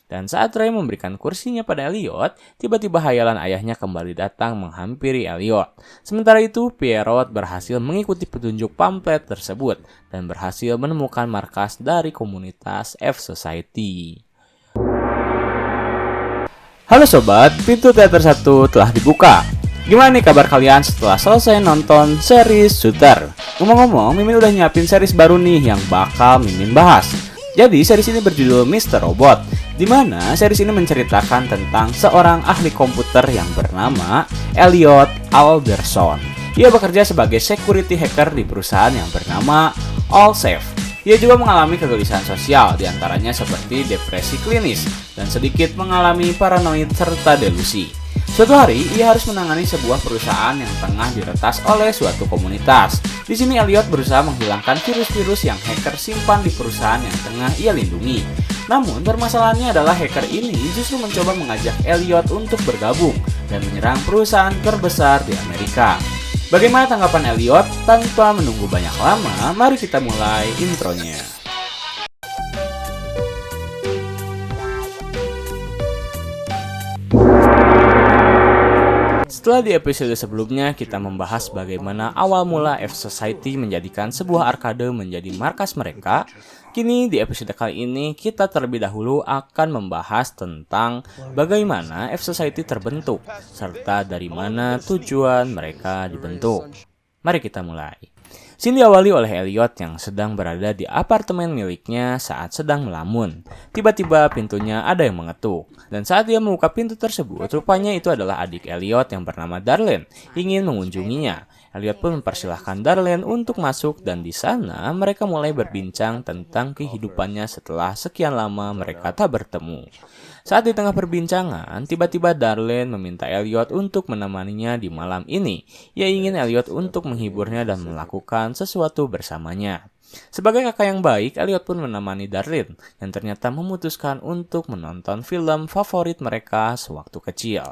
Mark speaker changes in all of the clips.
Speaker 1: Dan saat Ray memberikan kursinya pada Elliot, tiba-tiba hayalan ayahnya kembali datang menghampiri Elliot. Sementara itu, Pierrot berhasil mengikuti petunjuk pamflet tersebut dan berhasil menemukan markas dari komunitas F-Society. Halo sobat, pintu teater 1 telah dibuka. Gimana nih kabar kalian setelah selesai nonton series Shooter? Ngomong-ngomong, Mimin udah nyiapin series baru nih yang bakal Mimin bahas. Jadi series ini berjudul Mr. Robot, di mana series ini menceritakan tentang seorang ahli komputer yang bernama Elliot Alderson. Ia bekerja sebagai security hacker di perusahaan yang bernama Allsafe. Ia juga mengalami kegelisahan sosial, diantaranya seperti depresi klinis dan sedikit mengalami paranoid serta delusi. Suatu hari, ia harus menangani sebuah perusahaan yang tengah diretas oleh suatu komunitas. Di sini Elliot berusaha menghilangkan virus-virus yang hacker simpan di perusahaan yang tengah ia lindungi. Namun, permasalahannya adalah hacker ini justru mencoba mengajak Elliot untuk bergabung dan menyerang perusahaan terbesar di Amerika. Bagaimana tanggapan Elliot? Tanpa menunggu banyak lama, mari kita mulai intronya. Setelah di episode sebelumnya kita membahas bagaimana awal mula F-Society menjadikan sebuah arkade menjadi markas mereka, kini di episode kali ini kita terlebih dahulu akan membahas tentang bagaimana F-Society terbentuk, serta dari mana tujuan mereka dibentuk. Mari kita mulai. Scene diawali oleh Elliot yang sedang berada di apartemen miliknya saat sedang melamun. Tiba-tiba pintunya ada yang mengetuk. Dan saat dia membuka pintu tersebut, rupanya itu adalah adik Elliot yang bernama Darlene, ingin mengunjunginya. Elliot pun mempersilahkan Darlene untuk masuk dan di sana mereka mulai berbincang tentang kehidupannya setelah sekian lama mereka tak bertemu. Saat di tengah perbincangan, tiba-tiba Darlene meminta Elliot untuk menemaninya di malam ini. Ia ingin Elliot untuk menghiburnya dan melakukan sesuatu bersamanya. Sebagai kakak yang baik, Elliot pun menemani Darlene yang ternyata memutuskan untuk menonton film favorit mereka sewaktu kecil.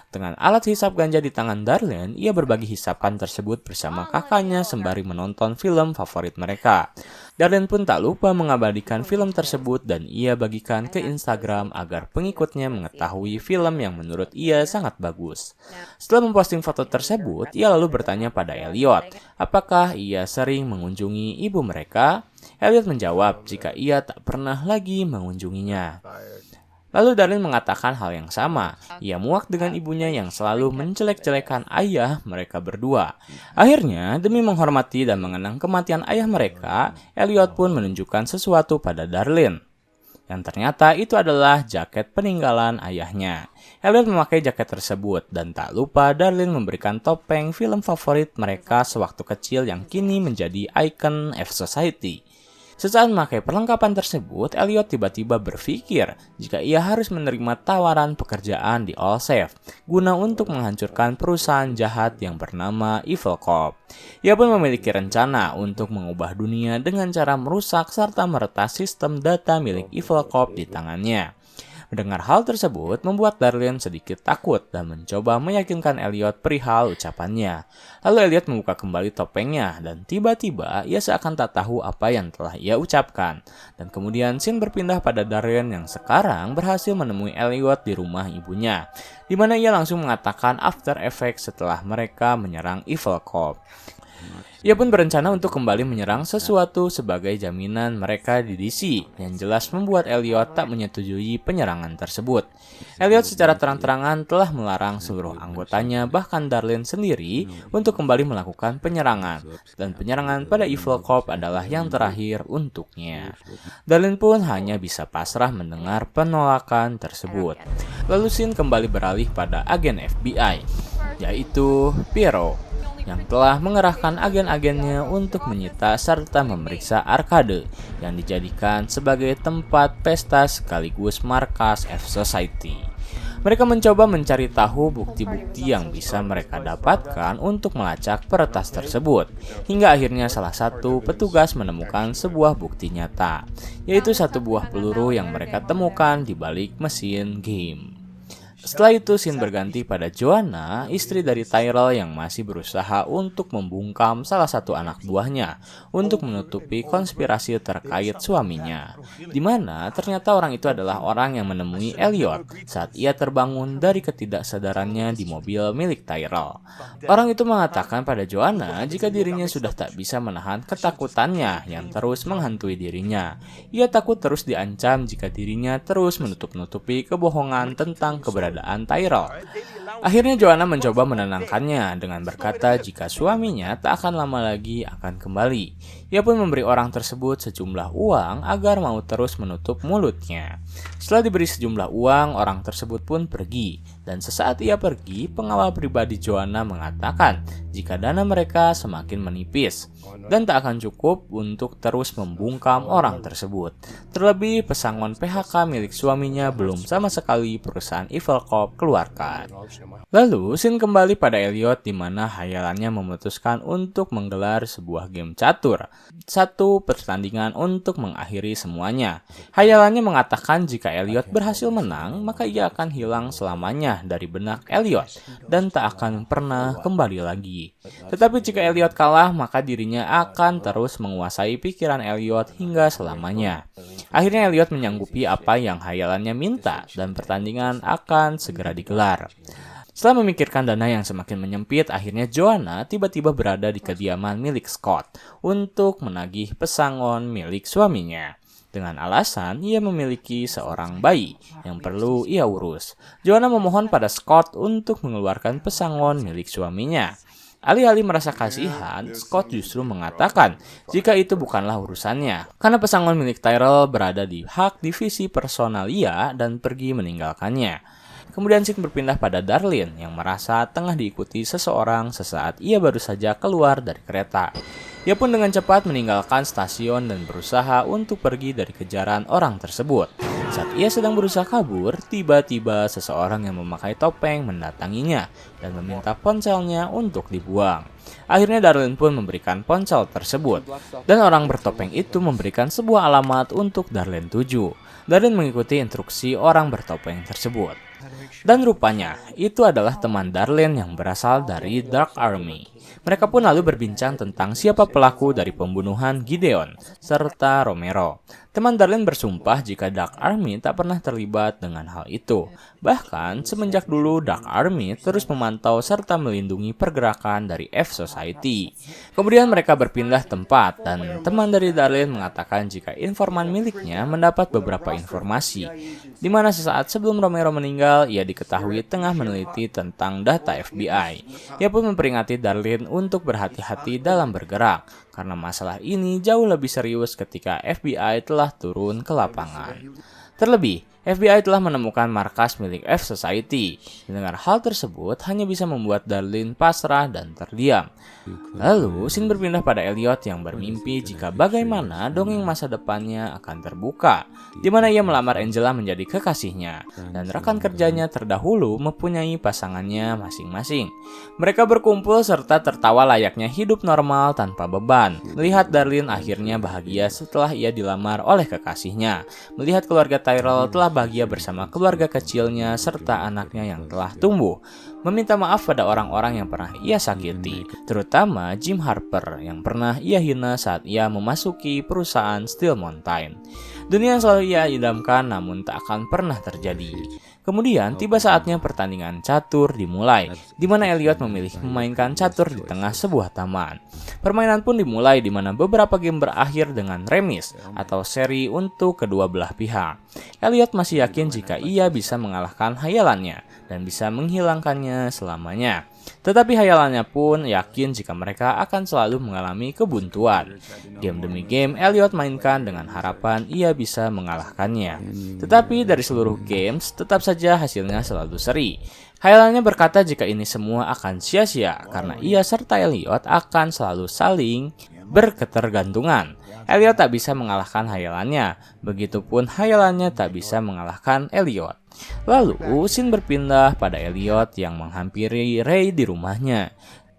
Speaker 1: Dengan alat hisap ganja di tangan Darlene, ia berbagi hisapan tersebut bersama kakaknya sembari menonton film favorit mereka. Darlene pun tak lupa mengabadikan film tersebut dan ia bagikan ke Instagram agar pengikutnya mengetahui film yang menurut ia sangat bagus. Setelah memposting foto tersebut, ia lalu bertanya pada Elliot, apakah ia sering mengunjungi ibu mereka? Elliot menjawab jika ia tak pernah lagi mengunjunginya. Lalu Darlene mengatakan hal yang sama. Ia muak dengan ibunya yang selalu menjelek-jelekan ayah mereka berdua. Akhirnya, demi menghormati dan mengenang kematian ayah mereka, Elliot pun menunjukkan sesuatu pada Darlene. Yang ternyata itu adalah jaket peninggalan ayahnya. Elliot memakai jaket tersebut dan tak lupa Darlene memberikan topeng film favorit mereka sewaktu kecil yang kini menjadi ikon F-Society. Sesaat memakai perlengkapan tersebut, Elliot tiba-tiba berpikir jika ia harus menerima tawaran pekerjaan di Allsafe guna untuk menghancurkan perusahaan jahat yang bernama Evil Corp. Ia pun memiliki rencana untuk mengubah dunia dengan cara merusak serta meretas sistem data milik Evil Corp di tangannya. Mendengar hal tersebut membuat Darlene sedikit takut dan mencoba meyakinkan Elliot perihal ucapannya. Lalu Elliot membuka kembali topengnya dan tiba-tiba ia seakan tak tahu apa yang telah ia ucapkan. Dan kemudian scene berpindah pada Darlene yang sekarang berhasil menemui Elliot di rumah ibunya, di mana ia langsung mengatakan after effect setelah mereka menyerang Evil Corp. Ia pun berencana untuk kembali menyerang sesuatu sebagai jaminan mereka di DC, yang jelas membuat Elliot tak menyetujui penyerangan tersebut. Elliot secara terang-terangan telah melarang seluruh anggotanya, bahkan Darlene sendiri, untuk kembali melakukan penyerangan, dan penyerangan pada Evil Corp adalah yang terakhir untuknya. Darlene pun hanya bisa pasrah mendengar penolakan tersebut. Lalu scene kembali beralih pada agen FBI, yaitu Pierrot, yang telah mengerahkan agen-agennya untuk menyita serta memeriksa arkade yang dijadikan sebagai tempat pesta sekaligus markas F-Society. Mereka mencoba mencari tahu bukti-bukti yang bisa mereka dapatkan untuk melacak peretas tersebut, hingga akhirnya salah satu petugas menemukan sebuah bukti nyata, yaitu satu buah peluru yang mereka temukan di balik mesin game. Setelah itu scene berganti pada Joanna, istri dari Tyrell yang masih berusaha untuk membungkam salah satu anak buahnya untuk menutupi konspirasi terkait suaminya. Di mana ternyata orang itu adalah orang yang menemui Elliot saat ia terbangun dari ketidaksadarannya di mobil milik Tyrell. Orang itu mengatakan pada Joanna jika dirinya sudah tak bisa menahan ketakutannya yang terus menghantui dirinya. Ia takut terus diancam jika dirinya terus menutup-nutupi kebohongan tentang keberadaan Tyrell. Akhirnya Joanna mencoba menenangkannya dengan berkata jika suaminya tak akan lama lagi akan kembali. Ia pun memberi orang tersebut sejumlah uang agar mau terus menutup mulutnya. Setelah diberi sejumlah uang, orang tersebut pun pergi. Dan sesaat ia pergi, pengawal pribadi Joanna mengatakan jika dana mereka semakin menipis dan tak akan cukup untuk terus membungkam orang tersebut. Terlebih pesangon PHK milik suaminya belum sama sekali perusahaan Evil Corp keluarkan. Lalu scene kembali pada Elliot di mana hayalannya memutuskan untuk menggelar sebuah game catur. Satu pertandingan untuk mengakhiri semuanya. Hayalannya mengatakan jika Elliot berhasil menang, maka ia akan hilang selamanya dari benak Elliot dan tak akan pernah kembali lagi. Tetapi jika Elliot kalah, maka dirinya akan terus menguasai pikiran Elliot hingga selamanya. Akhirnya Elliot menyanggupi apa yang hayalannya minta dan pertandingan akan segera digelar. Setelah memikirkan dana yang semakin menyempit, akhirnya Joanna tiba-tiba berada di kediaman milik Scott untuk menagih pesangon milik suaminya. Dengan alasan ia memiliki seorang bayi yang perlu ia urus. Joanna memohon pada Scott untuk mengeluarkan pesangon milik suaminya. Alih-alih merasa kasihan, Scott justru mengatakan jika itu bukanlah urusannya, karena pesangon milik Tyrell berada di hak divisi personalia dan pergi meninggalkannya. Kemudian scene berpindah pada Darlene yang merasa tengah diikuti seseorang sesaat ia baru saja keluar dari kereta. Ia pun dengan cepat meninggalkan stasiun dan berusaha untuk pergi dari kejaran orang tersebut. Saat ia sedang berusaha kabur, tiba-tiba seseorang yang memakai topeng mendatanginya dan meminta ponselnya untuk dibuang. Akhirnya Darlene pun memberikan ponsel tersebut, dan orang bertopeng itu memberikan sebuah alamat untuk Darlene tuju. Darlene mengikuti instruksi orang bertopeng tersebut. Dan rupanya, itu adalah teman Darlene yang berasal dari Dark Army. Mereka pun lalu berbincang tentang siapa pelaku dari pembunuhan Gideon, serta Romero. Teman Darlene bersumpah jika Dark Army tak pernah terlibat dengan hal itu. Bahkan, semenjak dulu Dark Army terus memantau serta melindungi pergerakan dari F-Society. Kemudian mereka berpindah tempat dan teman dari Darlene mengatakan jika informan miliknya mendapat beberapa informasi, di mana sesaat sebelum Romero meninggal, ia diketahui tengah meneliti tentang data FBI. Ia pun memperingati Darlene untuk berhati-hati dalam bergerak, karena masalah ini jauh lebih serius ketika FBI telah turun ke lapangan. Terlebih, FBI telah menemukan markas milik F-Society. Mendengar hal tersebut hanya bisa membuat Darlene pasrah dan terdiam. Lalu, scene berpindah pada Elliot yang bermimpi jika bagaimana dongeng masa depannya akan terbuka, di mana ia melamar Angela menjadi kekasihnya, dan rekan kerjanya terdahulu mempunyai pasangannya masing-masing. Mereka berkumpul serta tertawa layaknya hidup normal tanpa beban. Melihat Darlene akhirnya bahagia setelah ia dilamar oleh kekasihnya. Melihat keluarga Tyrell telah bahagia bersama keluarga kecilnya serta anaknya yang telah tumbuh. Meminta maaf pada orang-orang yang pernah ia sakiti, terutama Jim Harper yang pernah ia hina saat ia memasuki perusahaan Steel Mountain. Dunia yang selalu ia idamkan namun tak akan pernah terjadi. Kemudian tiba saatnya pertandingan catur dimulai, di mana Elliot memilih memainkan catur di tengah sebuah taman. Permainan pun dimulai di mana beberapa game berakhir dengan remis atau seri untuk kedua belah pihak. Elliot masih yakin jika ia bisa mengalahkan hayalannya dan bisa menghilangkannya selamanya. Tetapi hayalannya pun yakin jika mereka akan selalu mengalami kebuntuan. Game demi game, Elliot mainkan dengan harapan ia bisa mengalahkannya. Tetapi dari seluruh games, tetap saja hasilnya selalu seri. Hayalannya berkata jika ini semua akan sia-sia karena ia serta Elliot akan selalu saling berketergantungan. Elliot tak bisa mengalahkan hayalannya, begitupun hayalannya tak bisa mengalahkan Elliot. Lalu, scene berpindah pada Elliot yang menghampiri Ray di rumahnya.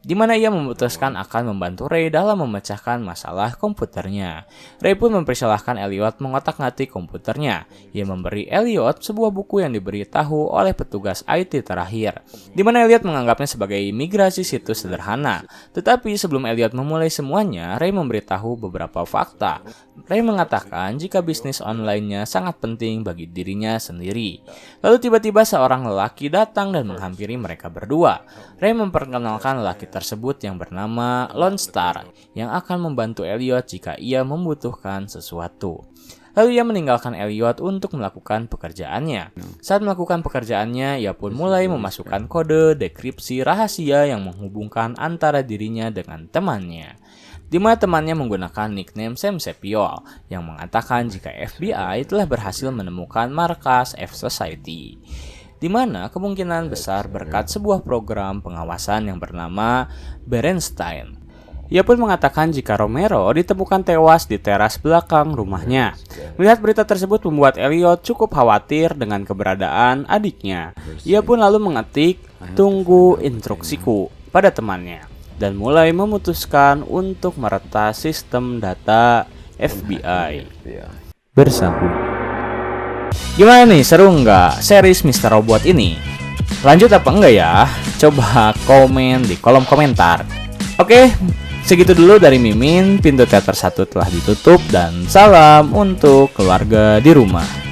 Speaker 1: di mana ia memutuskan akan membantu Ray dalam memecahkan masalah komputernya. Ray pun mempersilahkan Elliot mengotak-ngatik komputernya. Ia memberi Elliot sebuah buku yang diberitahu oleh petugas IT terakhir, di mana Elliot menganggapnya sebagai migrasi situs sederhana. Tetapi sebelum Elliot memulai semuanya, Ray memberitahu beberapa fakta. Ray mengatakan jika bisnis online-nya sangat penting bagi dirinya sendiri. Lalu tiba-tiba seorang lelaki datang dan menghampiri mereka berdua. Ray memperkenalkan lelaki tersebut yang bernama Lone Star, yang akan membantu Elliot jika ia membutuhkan sesuatu. Lalu ia meninggalkan Elliot untuk melakukan pekerjaannya. Saat melakukan pekerjaannya, ia pun mulai memasukkan kode dekripsi rahasia yang menghubungkan antara dirinya dengan temannya, di mana temannya menggunakan nickname Sam Sepiol yang mengatakan jika FBI telah berhasil menemukan markas F-Society, di mana kemungkinan besar berkat sebuah program pengawasan yang bernama Berenstein. Ia pun mengatakan jika Romero ditemukan tewas di teras belakang rumahnya. Melihat berita tersebut membuat Elliot cukup khawatir dengan keberadaan adiknya. Ia pun lalu mengetik "tunggu instruksiku" pada temannya dan mulai memutuskan untuk meretas sistem data FBI bersambung. Gimana nih, seru nggak series Mr. Robot ini? Lanjut apa enggak ya? Coba komen di kolom komentar. Oke, segitu dulu dari Mimin. Pintu teater 1 telah ditutup dan salam untuk keluarga di rumah.